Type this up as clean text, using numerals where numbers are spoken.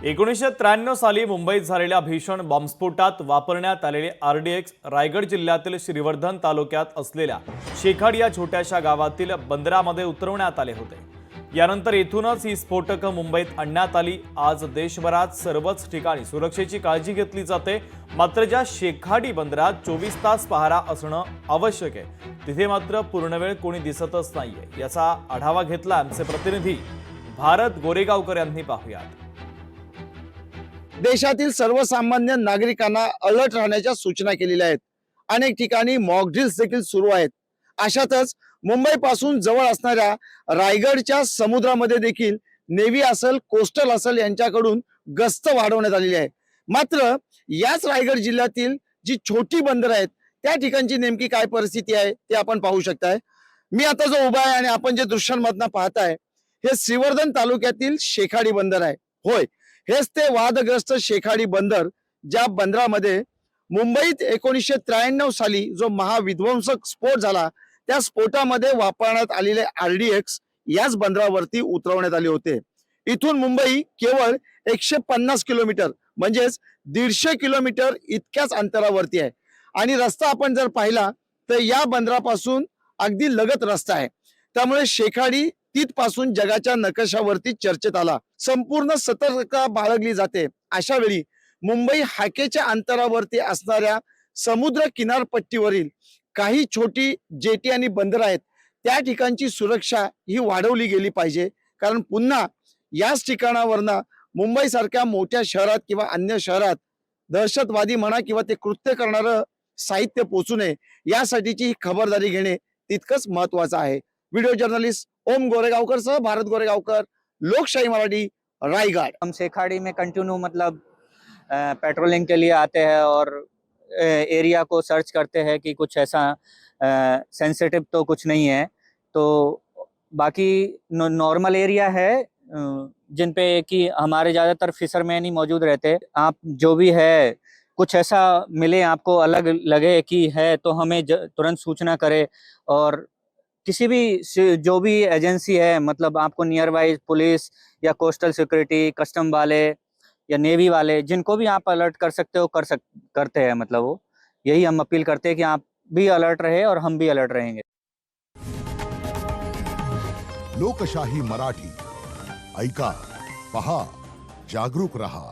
1993 साली मुंबईत झालेल्या भीषण बॉम्बस्फोटात वापरण्यात आलेले RDX रायगड जिल्ह्यातील श्रीवर्धन तालुक्यात असलेल्या शेखाडी या छोट्याशा गावातील बंदरामध्ये उतरवण्यात आले होते। यानंतर येथूनच ही स्फोटकं मुंबईत आणण्यात आली। आज देशभरात सर्वच ठिकाणी सुरक्षेची काळजी घेतली जाते, मात्र ज्या शेखाडी बंदरात 24 तास पहारा असणं आवश्यक आहे तिथे मात्र पूर्णवेळ कोणी दिसतच नाहीये। याचा आढावा घेतला आमचे प्रतिनिधी भारत गोरेगावकर यांनी। पाहूयात। देशातील सर्वसामान्य नागरिकांना अलर्ट राहण्याच्या सूचना केलेल्या आहेत। अनेक ठिकाणी मॉक ड्रिल्स देखील सुरू आहेत। अशातच मुंबई पासून जवळ असणाऱ्या रायगडच्या समुद्रामध्ये देखील नेव्ही असेल, कोस्टल असेल यांच्याकडून गस्त वाढवण्यात आलेली आहे। मात्र याच रायगड जिल्ह्यातील जी छोटी बंदर आहेत त्या ठिकाणची नेमकी काय परिस्थिती आहे ते आपण पाहू शकताय। मी आता जो उभा आहे आणि आपण जे दृश्यांमधनं पाहताय हे श्रीवर्धन तालुक्यातील शेखाडी बंदर आहे। होय, हेच ते वादग्रस्त शेखाडी बंदर, ज्या बंदरामध्ये मुंबईत 1993 साली जो महाविध्वंसक स्फोट झाला त्या स्फोटामध्ये वापरण्यात आलेले RDX याच बंदरावरती उतरवण्यात आले होते। इथून मुंबई केवळ 150 किलोमीटर म्हणजेच 150 किलोमीटर इतक्याच अंतरावरती आहे आणि रस्ता आपण जर पाहिला तर या बंदरापासून अगदी लगत रस्ता आहे। त्यामुळे शेखाडी तिथपासून जगाच्या नकाशावरती चर्चेत आला। संपूर्ण सतर्कता बाळगली जाते। अशा वेळी मुंबई हाकेच्या अंतरावरती असणाऱ्या समुद्र किनारपट्टीवरील काही छोटी जेटी आणि बंदर आहेत त्या ठिकाणची सुरक्षा ही वाढवली गेली पाहिजे, कारण पुन्हा याच ठिकाणावरनं मुंबई सारख्या मोठ्या शहरात किंवा अन्य शहरात दहशतवादी म्हणा किंवा ते कृत्य करणारं साहित्य पोचू नये यासाठीची ही खबरदारी घेणे तितकंच महत्वाचं आहे। वीडियो जर्नलिस्ट ओम गोरेगावकर सह भारत गोरेगावकर, लोकशाही मराठी, रायगढ़। हम शेखाड़ी में कंटिन्यू मतलब पेट्रोलिंग के लिए आते हैं और एरिया को सर्च करते हैं कि कुछ ऐसा सेंसिटिव तो कुछ नहीं है। तो बाकी नॉर्मल एरिया है जिन पे कि हमारे ज़्यादातर फिशरमैन ही मौजूद रहते हैं। आप जो भी है कुछ ऐसा मिले आपको अलग लगे कि है तो हमें तुरंत सूचना करे, और किसी भी जो भी एजेंसी है मतलब आपको नियर बाई पुलिस या कोस्टल सिक्योरिटी, कस्टम वाले या नेवी वाले जिनको भी आप अलर्ट कर सकते हो करते हैं। मतलब वो यही हम अपील करते हैं कि आप भी अलर्ट रहे और हम भी अलर्ट रहेंगे। लोकशाही मराठी ऐका, पहा, जागरूक रहा।